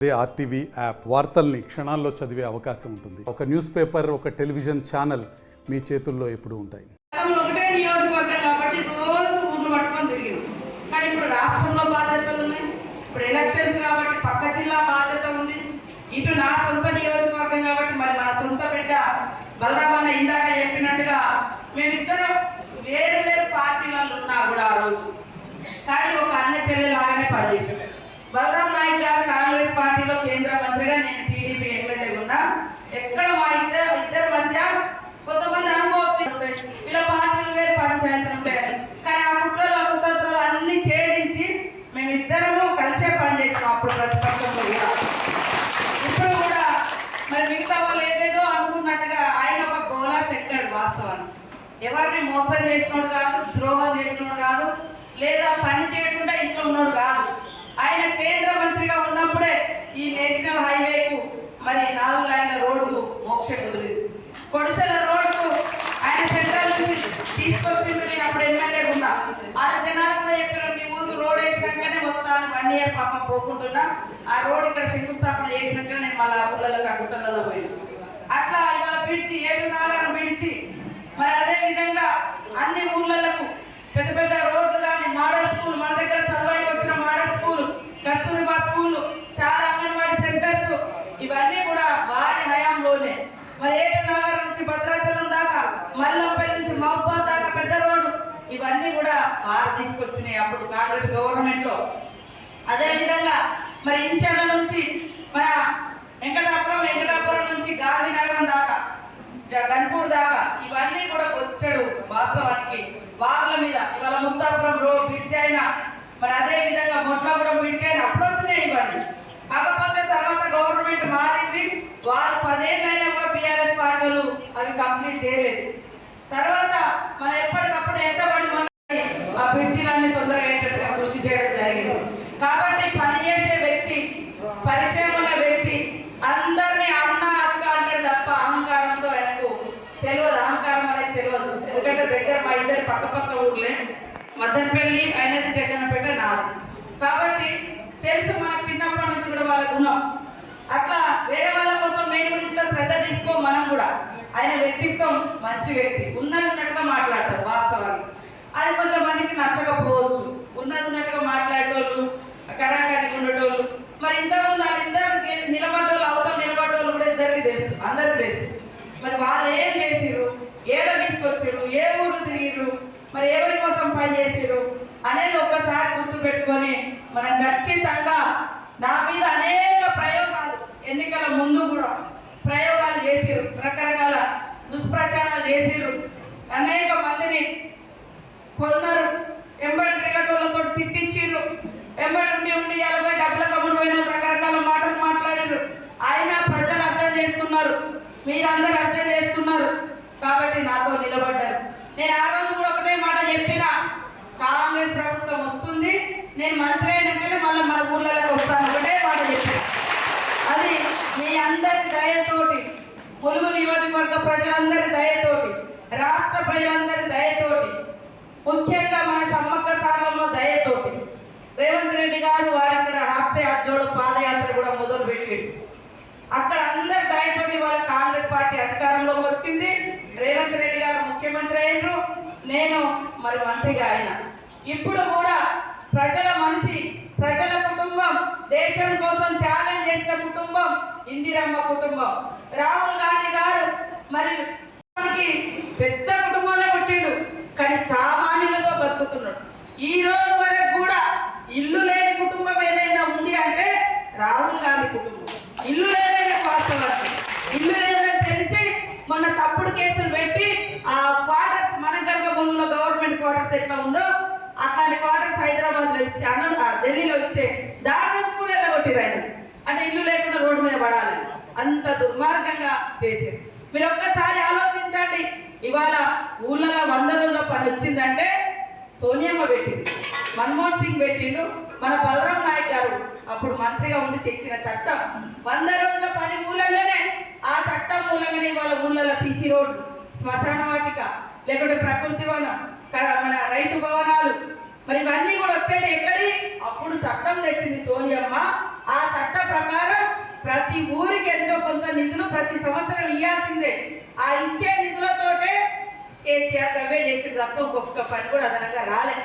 అదే RTV app వార్తల్ని క్షణాల్లో చదివే అవకాశం ఉంటుంది. ఒక న్యూస్ పేపర్, ఒక టెలివిజన్ ఛానల్ మీ చేతుల్లో ఎప్పుడూ ఉంటాయి. ఒకటే నియోజకవర్గం కాబట్టి రోజు ఊర్లు పట్టుకొని తిరిగింది. కానీ ఇప్పుడు రాష్ట్రంలో బాధ్యతలు ఉన్నాయి, ఇప్పుడు ఎలక్షన్స్ కాబట్టి పక్క జిల్లా బాధ్యత ఉంది, ఇటు నా సొంత నియోజకవర్గం కాబట్టి మరి మన సొంత బిడ్డ బలరామన్న ఇందాక చెప్పినట్టుగా మేమిద్దరం వేరు వేరు పార్టీలలో ఉన్నా కూడా ఆ రోజు కానీ ఒక అన్న చెల్లెలాగానే పనిచేసాం. బలరాం నాయక్ గారు కాంగ్రెస్ పార్టీలో కేంద్ర మంత్రిగా, నేను టీడీపీ ఎమ్మెల్యే ఉన్నా. ఎక్కడ మా ఇద్దరి మధ్య కొంతమంది అనుకోవచ్చు ఇలా పార్టీలు వేరు పంచాయతీలు ఉంటాయి, కానీ ఆ కుట్రలు కుతంత్రాలు అన్ని ఛేదించి మేమిద్దరము కలిసే పనిచేసాం. అప్పుడు ప్రతిపక్షంలో కూడా ఇప్పుడు కూడా మరి మిగతా వాళ్ళు ఏదేదో అనుకున్నట్టుగా ఆయన ఒక గోలా శంకర్. వాస్తవాన్ని ఎవరిని మోసం చేసినోడు కాదు, ద్రోహం చేసినోడు కాదు, లేదా పని చేయకుండా ఇంట్లో ఉన్నాడు కాదు. ఆయన కేంద్ర మంత్రిగా ఉన్నప్పుడే ఈ నేషనల్ హైవేకు మరి 4 లైన్ల రోడ్డు మోక్ష కుదిరింది. కొడిసెల రోడ్డుకు ఆయన సెంట్రల్ నుంచి తీసుకొచ్చింది. నేను అప్పుడు ఎమ్మెల్యే ఉన్నా. ఆడ జనాలు కూడా చెప్పారు, మీ ఊరు రోడ్ వేసినాకనే మొత్తాన్ని 1 ఇయర్ పాపం పోకుంటున్నా, ఆ రోడ్ ఇక్కడ శంకుస్థాపన చేసినాకనే నేను మళ్ళీ ఊళ్ళలో ఆ గుట్టలలో పోయినా. అట్లా ఇవాళ పిలిచి 7 నాలుగు పిలిచి మరి అదే విధంగా అన్ని ఊర్లకు పెద్ద పెద్ద రోడ్లు కానీ మోడల్ స్కూల్, మన దగ్గర చదువుకి వచ్చిన మోడల్ స్కూల్, కస్తూరిబా స్కూల్, చాలా అంగన్వాడీ సెంటర్స్, ఇవన్నీ కూడా వారి హయాంలోనే. మరి ఏటునగర్ నుంచి భద్రాచలం దాకా, మల్లంపల్లి నుంచి మహబాద్ దాకా పెద్ద రోడ్డు, ఇవన్నీ కూడా వారు తీసుకొచ్చినాయి అప్పుడు కాంగ్రెస్ గవర్నమెంట్ లో. అదేవిధంగా మరి ఇంచర్ల నుంచి మన వెంకటాపురం నుంచి గాంధీనగరం దాకా, గన్పూర్ దాకా, ఇవన్నీ కూడా వచ్చాడు. వాస్తవానికి వాగుల మీద ఇవాళ ముక్తాపురం రోడ్ బ్రిడ్జ్ అయినా, మరి అదే విధంగా మొట్లగూడెం బ్రిడ్జ్ అయినా అప్పుడు వచ్చినాయి ఇవన్నీ. కాకపోతే తర్వాత గవర్నమెంట్ మారింది, వాళ్ళు 10 ఏళ్ళైనా కూడా బీఆర్ఎస్ పార్టీలు అది కంప్లీట్ చేయలేదు. తర్వాత మనం ఎప్పటికప్పుడు ఎంతబడి ఆ బ్రిడ్జిలన్నీ తొందరగా అయ్యేటట్టుగా కృషి చేయడం జరిగింది. కాబట్టి పనిచేసే వ్యక్తి, పరిచయం ఉన్న వ్యక్తి అందరినీ అన్న అక్క అంటాడు తప్ప అహంకారంతో ఆయనకు తెలియదు. అహంకారం అనేది తెలియదు. ఎందుకంటే దగ్గర మా ఇద్దరు పక్క ఊర్లే, మద్దనపల్లి అయినది, జగన్నపేట నాది. కాబట్టి తెలుసు మనకు చిన్నప్పటి నుంచి కూడా వాళ్ళ గుణం. అట్లా వేరే వాళ్ళ కోసం నేను కూడా ఇంత శ్రద్ధ తీసుకో. మనం కూడా ఆయన వ్యక్తిత్వం మంచి వ్యక్తి, ఉన్నట్టుగా మాట్లాడతారు. వాస్తవానికి అది కొంతమందికి నచ్చకపోవచ్చు. ఉన్నట్టుగా మాట్లాడేటోళ్ళు, కరాకానికి ఉండేటోళ్ళు. మరి ఇంతకుముందు వాళ్ళిద్దరు నిలబడ్డోళ్ళు, అవతల నిలబడ్డోళ్ళు కూడా ఇద్దరికి తెలుసు, అందరికి తెలుసు. మరి వాళ్ళు ఏం చేసిరు, ఏడ తీసుకొచ్చారు, ఏ ఊరు తిరిగిరు, మరి ఎవరి కోసం పనిచేసారు అనేది ఒక్కసారి గుర్తు పెట్టుకొని మనం ఖచ్చితంగా నా మీద అనేక ప్రయోగాలు, ఎన్నికల ముందు కూడా ప్రయోగాలు చేసిరు, రకరకాల దుష్ప్రచారాలు చేసిరు, అనేక మందిని కొన్నారు, ఎంబడి తిరగటోళ్ళతో తిట్టించిర్రు, ఎంబడి ఉండి 50 డబ్బుల కమ్ముడు పోయిన రకరకాల మాటలు మాట్లాడారు. అయినా ప్రజలు అర్థం చేసుకున్నారు, మీరందరూ అర్థం చేసుకున్నారు కాబట్టి నాతో నిలబడ్డారు. నేను ఆ రోజు కూడా ఒకటే మాట చెప్పిన, కాంగ్రెస్ ప్రభుత్వం వస్తుంది, నేను మంత్రి అయినాకనే మళ్ళీ మన ఊర్లలోకి వస్తాను, ఒకటే మాట చెప్పిన. అది మీ అందరి దయతోటి, ములుగు నియోజకవర్గ ప్రజలందరి దయతోటి, రాష్ట్ర ప్రజలందరి దయతోటి, ముఖ్యంగా మన సమ్మక్క సాగరంలో దయతోటి రేవంత్ రెడ్డి గారు వారి ఇక్కడ హాస్య జోడు పాదయాత్ర కూడా మొదలు పెట్టాడు. అక్కడ అందరి దయతోటి వాళ్ళ కాంగ్రెస్ పార్టీ అధికారంలోకి వచ్చింది. రేవంత్ రెడ్డి గారు ముఖ్యమంత్రి అయినరు, నేను మరి మంత్రిగా అయినా. ఇప్పుడు కూడా ప్రజల మనిషి, ప్రజల కుటుంబం, దేశం కోసం త్యాగం చేసిన కుటుంబం ఇందిరమ్మ కుటుంబం. రాహుల్ గాంధీ గారు మరి పెద్ద కుటుంబంలో పుట్టిండు, కానీ సామాన్యులతో బతుకుతున్నాడు. ఈ రోజు వరకు కూడా ఇల్లు లేని కుటుంబం ఏదైనా ఉంది అంటే రాహుల్ గాంధీ కుటుంబం. ఇల్లు లేదని వాస్తవానికి ఇల్లు లేదని తెలిసి మొన్న తప్పుడు కేసులు పెట్టి ఆ క్వార్టర్స్, మన కనుక ముందులో గవర్నమెంట్ క్వార్టర్స్ ఎట్లా ఉందో అట్లాంటి క్వార్టర్స్ హైదరాబాద్ లో ఇస్తే, ఢిల్లీలో ఇస్తే దాని నుంచి కూడా వెళ్ళగొట్టిరు ఆయన. అంటే ఇల్లు లేకుండా రోడ్డు మీద పడాలి, అంత దుర్మార్గంగా చేశారు. మీరు ఒక్కసారి ఆలోచించండి. ఇవాళ ఊళ్ళలో 100 రోజుల పని వచ్చిందంటే సోనియమ్మ పెట్టింది, మన్మోహన్ సింగ్ పెట్టిండు, మన బలరాం నాయక్ గారు అప్పుడు మంత్రిగా ఉండి తెచ్చిన చట్టం 100 రోజుల పని మూలంగానే, ఆ చట్టం మూలంగానే ఇవాళ ఊళ్ళలో సీసీ రోడ్లు, శ్మశాన వాటిక, లేకుంటే ప్రకృతి వనం, మన రైతు భవనాలు, మరి ఇవన్నీ కూడా వచ్చేది ఎక్కడి? అప్పుడు చట్టం తెచ్చింది సోనియమ్మ. ఆ చట్ట ప్రకారం ప్రతి ఊరికి ఎంతో కొంత నిధులు ప్రతి సంవత్సరం ఇవ్వాల్సిందే. ఆ ఇచ్చే నిధులతోటే కేసీఆర్ గవే చేసింది తప్ప ఇంకొక పని కూడా అదనంగా రాలేదు.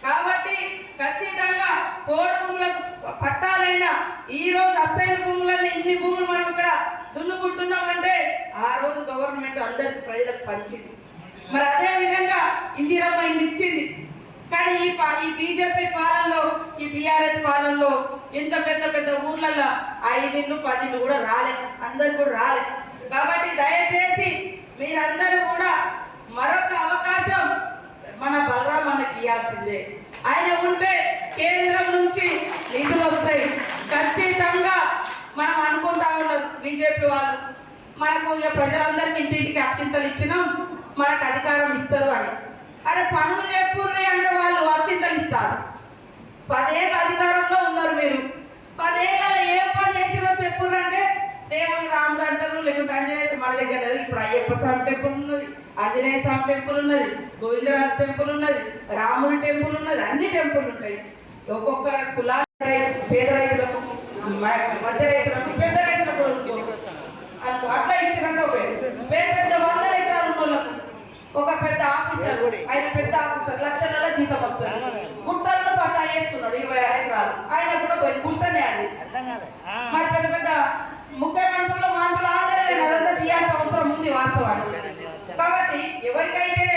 కాబట్టి ఖచ్చితంగా పోడు భూములకు పట్టాలైనా ఈ రోజు అసైన్ భూములన్నీ ఇన్ని భూములు మనం ఇక్కడ దున్నుకుంటున్నామంటే ఆ రోజు గవర్నమెంట్ అందరికి ప్రజలకు పంచింది. మరి అదే విధంగా ఇందిరమ్మ ఇల్లు ఇచ్చింది. కానీ ఈ బీజేపీ పాలనలో, ఈ బీఆర్ఎస్ పాలనలో ఇంత పెద్ద పెద్ద ఊర్లలో 5 ఇళ్ళు 10 ఇళ్ళు కూడా రాలేదు, అందరు కూడా రాలేదు. కాబట్టి దయచేసి మీరందరూ కూడా మరొక అవకాశం మన బలరాం మనకి ఇవ్వాల్సిందే. ఆయన ఉంటే కేంద్రం నుంచి నిధులు వస్తాయి. ఖచ్చితంగా మనం అనుకుంటా ఉన్నారు బీజేపీ వాళ్ళు, మనకు ఇక ప్రజలందరికీ ఇంటింటికి అక్షింతలు ఇచ్చినాం, మనకు అధికారం ఇస్తారు అని. అరే పనులు చెప్పుర్రి అంటే వాళ్ళు అక్షింతలు ఇస్తారు. 10 ఏళ్ళ అధికారంలో ఉన్నారు మీరు, 10 ఏళ్ళలో ఏం పని చేసిరో చెప్పుర్రంటే దేవుడు రాముడు అంటారు, లేకుంటే ఆంజనేయ మన దగ్గర లేదు. ఇప్పుడు అయ్యప్ప స్వామి టెంపుల్ ఉన్నది, ఆంజనేయ స్వామి టెంపుల్ ఉన్నది, గోవిందరాజు టెంపుల్ ఉన్నది, రాముడి టెంపుల్ ఉన్నది, అన్ని టెంపుల్ ఉంటాయి. ఒక్కొక్క కులాల పేద రైతులకు, మధ్య రైతులకు, పెద్ద రైతులకు అట్లా ఇచ్చినట్టు పెద్ద 100 ఎకరాలు ఉన్న వాళ్ళకు ఒక పెద్ద ఆఫీసర్, ఆయన పెద్ద ఆఫీసర్ లక్షల జీతం వస్తుంది. గుట్టలను పట్టా వేసుకున్నాడు 26 ఎకరాలు, ఆయన కూడా పోయి గుట్టనే అది. మరి పెద్ద పెద్ద ముఖ్యమంత్రులు మంత్రులు అందరూ తీయాల్సిన అవసరం ఉంది వాస్తవానికి. కాబట్టి ఎవరికైతే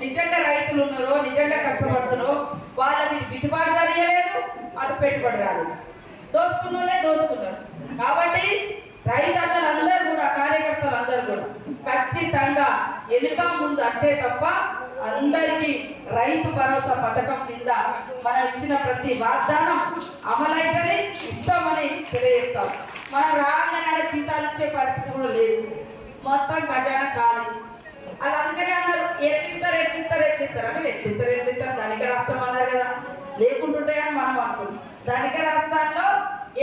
నిజంగా రైతులు ఉన్నారో, నిజంగా కష్టపడుతున్నారో వాళ్ళకి గిట్టుబాటు ధర ఇవ్వలేదు, అటు పెట్టుబడి రాదు, దోచుకున్నోళ్ళే దోచుకున్నారు. కాబట్టి రైతన్నలు అందరూ కూడా, కార్యకర్తలు అందరూ కూడా ఖచ్చితంగా ఎన్నిక ముందు అంతే తప్ప అందరికీ రైతు భరోసా పథకం కింద మనం ఇచ్చిన ప్రతి వాగ్దానం అమలైతని ఇస్తామని తెలియజేస్తాం. మనం రాగానే జీతాలు ఇచ్చే పరిస్థితి కూడా లేదు, మొత్తం ఖజానా ఖాళీ. అలా అందుకనే అన్నారు ఎట్లిస్తారు అని. ఎట్లిస్తారు ధనిక రాష్ట్రం అన్నారు కదా, లేకుంటుంటాయని మనం అనుకుంటాం. ధనిక రాష్ట్రాల్లో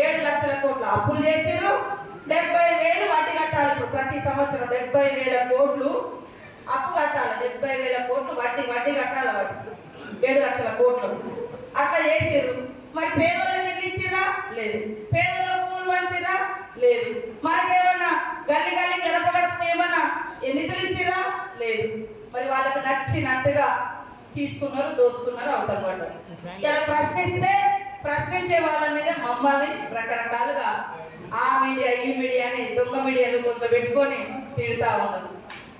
7 లక్షల కోట్ల అప్పులు చేసిర్రు, 70,000 వడ్డీ కట్టాలి. ఇప్పుడు ప్రతి సంవత్సరం 70,000 కోట్లు అప్పు కట్టాలి, 70,000 కోట్లు వడ్డీ కట్టాలి. 7 లక్షల కోట్లు అట్లా చేసిర్రు. మరి పేదలకు ఇల్లు ఇచ్చిరా? లేదు. పేదల భూములు పంచిరా? లేదు. మనకేమన్నా గల్లి గడప ఏమన్నా నిధులు ఇచ్చిరా? లేదు. మరి వాళ్ళకి నచ్చినట్టుగా తీసుకున్నారు, దోచుకున్నారు, అవతల పడ్డారు. ఇలా ప్రశ్నిస్తే ప్రశ్నించే వాళ్ళ మీద మమ్మల్ని రకరకాలుగా ఆ మీడియా ఈ మీడియా అని దొంగ మీడియాలు కొంత పెట్టుకొని తిడుతూ ఉన్నారు.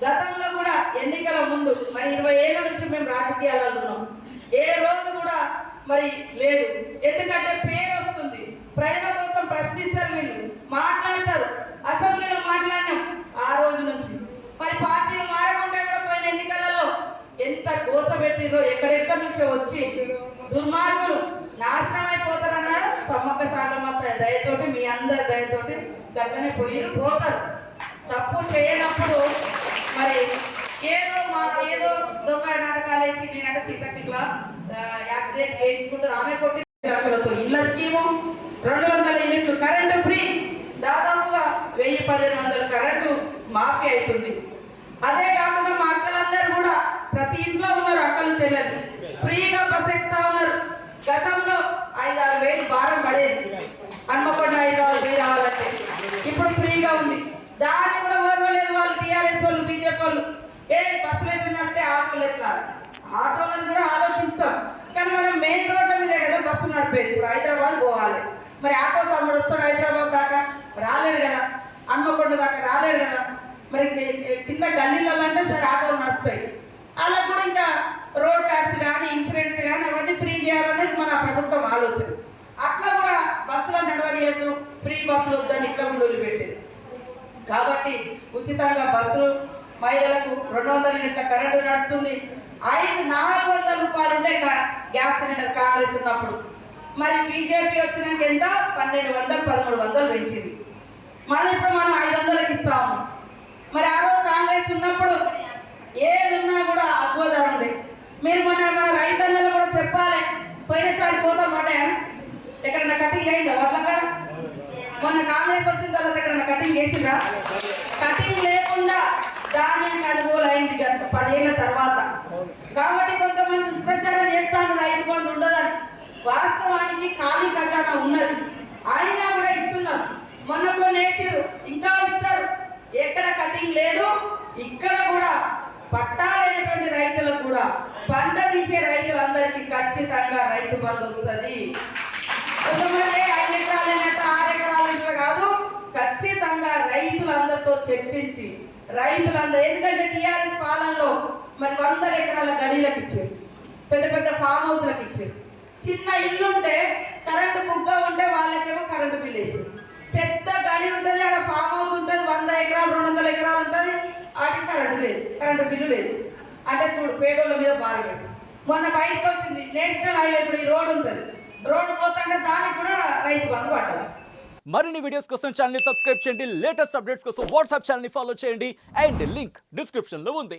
గతంలో కూడా ఎన్నికల ముందు మరి 20 ఏళ్ళ నుంచి మేము రాజకీయాలలో ఉన్నాం, ఏ రోజు కూడా మరి లేదు. ఎందుకంటే పేరు వస్తుంది, ప్రజల కోసం ప్రశ్నిస్తారు, వీళ్ళు మాట్లాడతారు. అసెంబ్లీలో మాట్లాడినాం ఆ రోజు నుంచి. మరి పార్టీలు మారకుండా కూడా పోయిన ఎన్నికలలో ఎంత గోస పెట్టిరో, ఎక్కడెక్కడి నుంచో వచ్చి దుర్మార్గులు నాశనం అయిపోతారన్నారు. సమ్మక్క సాగమ్మ దయతోటి, మీ అందరి దయతోటి గట్లనే పోతారు. తప్పు చేయనప్పుడు మరి ఏదో దొంగ నాటకాలు వేసి నేనంటే సీతకి యాక్సిడెంట్ చేయించుకుంటుంది, ఆమె కొట్టి లక్షలతో ఇళ్ళ స్కీము, 200 యూనిట్లు కరెంటు ఫ్రీ, దాదాపుగా 1000-1500 కరెంటు మాఫీ అవుతుంది. అదే కాకుండా మా అక్కలందరూ కూడా ప్రతి ఇంట్లో ఉన్నారు, అక్కలు చెల్లెలు ఫ్రీగా బస్ ఎక్కుతా ఉన్నారు. గతంలో 5-6 వేలు భారం పడేది, హన్మకొండ 5-6 వేలు రావాలంటే, ఇప్పుడు ఫ్రీగా ఉంది. దాన్ని కూడా ఓర్వలేదు వాళ్ళు, టీఆర్ఎస్ వాళ్ళు, బీజేపీ వాళ్ళు. బస్సులు ఎట్లున్నట్టే ఆటోలు ఎట్లా, ఆటోలను కూడా ఆలోచిస్తాం. కానీ మనం మెయిన్ రోడ్ల మీదే కదా బస్సు నడిపేది. ఇప్పుడు హైదరాబాద్ పోవాలి, మరి ఆటో తమ్ముడు వస్తాడు హైదరాబాద్ దాకా రాలేడు కదా, హన్మకొండ దాకా రాలేడు కదా. మరి కింద గల్లీలలో అంటే సరే ఆటోలు నడుపుతాయి, వాళ్ళకు కూడా ఇంకా రోడ్ ట్యాక్స్ కానీ ఇన్సూరెన్స్ కానీ అవన్నీ ఫ్రీ చేయాలనేది మన ప్రభుత్వం ఆలోచన. అట్లా కూడా బస్సులో నడవనియద్దు, ఫ్రీ బస్సులు వద్దని ఇట్లా కూడా పెట్టేది. కాబట్టి ఉచితంగా బస్సులు, మహిళలకు 200 యూనిట్ల కరెంటు నడుస్తుంది. 400 రూపాయలు ఉంటే గ్యాస్ సిలిండర్ కాంగ్రెస్ ఉన్నప్పుడు. మరి బీజేపీ వచ్చినాక ఎంత? 1200-1300 పెంచింది. మళ్ళీ ఇప్పుడు మనం 500కి ఇస్తా ఉన్నాం. మరి ఆ రోజు కాంగ్రెస్ ఉన్నప్పుడు ఏది ఉన్నా కూడా అక్కువ ధర ఉంది. మీరు మన రైతన్నలు కూడా చెప్పాలి, పోయినసారి పోతాం మాట ఎక్కడన్నా కటింగ్ అయిందా వాళ్ళ కాడ? మొన్న కాంగ్రెస్ వచ్చిన తర్వాత ఎక్కడన్నా కటింగ్ చేసిందా? కటింగ్ లేకుండా ధాన్యం కొనుగోలు అయింది గత 10 ఏళ్ల తర్వాత. కాబట్టి కొంతమంది దుష్ప్రచారం చేస్తాను రైతు బంధు ఉండదని. వాస్తవానికి ఖాళీ ఖజానా ఉన్నది, అయినా కూడా ఇస్తున్నారు. మొన్న కొన్ని వేసారు, ఇంకా ఇస్తారు. ఎక్కడ కటింగ్ లేదు. ఇక్కడ కూడా పట్టా లేనటువంటి రైతులకు కూడా పంట తీసే రైతులందరికీ ఖచ్చితంగా రైతు బంధు వస్తుంది. కొంతమంది 5 ఎకరాలన్నట్టు 6 ఎకరాలన్నట్టు కాదు, ఖచ్చితంగా రైతులందరితో చర్చించి రైతులందరూ, ఎందుకంటే టీఆర్ఎస్ పాలనలో మరి 100 ఎకరాల గడిలకు ఇచ్చారు, పెద్ద పెద్ద ఫామ్ హౌస్లకు ఇచ్చారు. చిన్న ఇల్లు ఉంటే కరెంటు బుగ్గ ఉంటే వాళ్ళకేమో కరెంటు బిల్ వేసారు. పెద్ద గడి ఉంటుంది, ఆడ ఫామ్ హౌస్ ఉంటుంది, 100 ఎకరాలు 200 ఎకరాలు ఉంటుంది, వాటికి కరెంటు లేదు, కరెంటు బిల్లు లేదు. అంటే చూడు పేదోళ్ళ మీద భారం వేసి మొన్న బయటకు వచ్చింది నేషనల్ హైవే. ఇప్పుడు ఈ రోడ్డు ఉంటుంది, రోడ్డు పోతుంటే దానికి కూడా రైతు బంధు పడాలి. మరిన్ని వీడియోస్ కోసం ఛానల్ ని సబ్స్క్రైబ్ చేయండి, లేటెస్ట్ అప్డేట్స్ కోసం వాట్సాప్ ఛానల్ ని ఫాలో చేయండి అండ్ లింక్ డిస్క్రిప్షన్ లో ఉంది.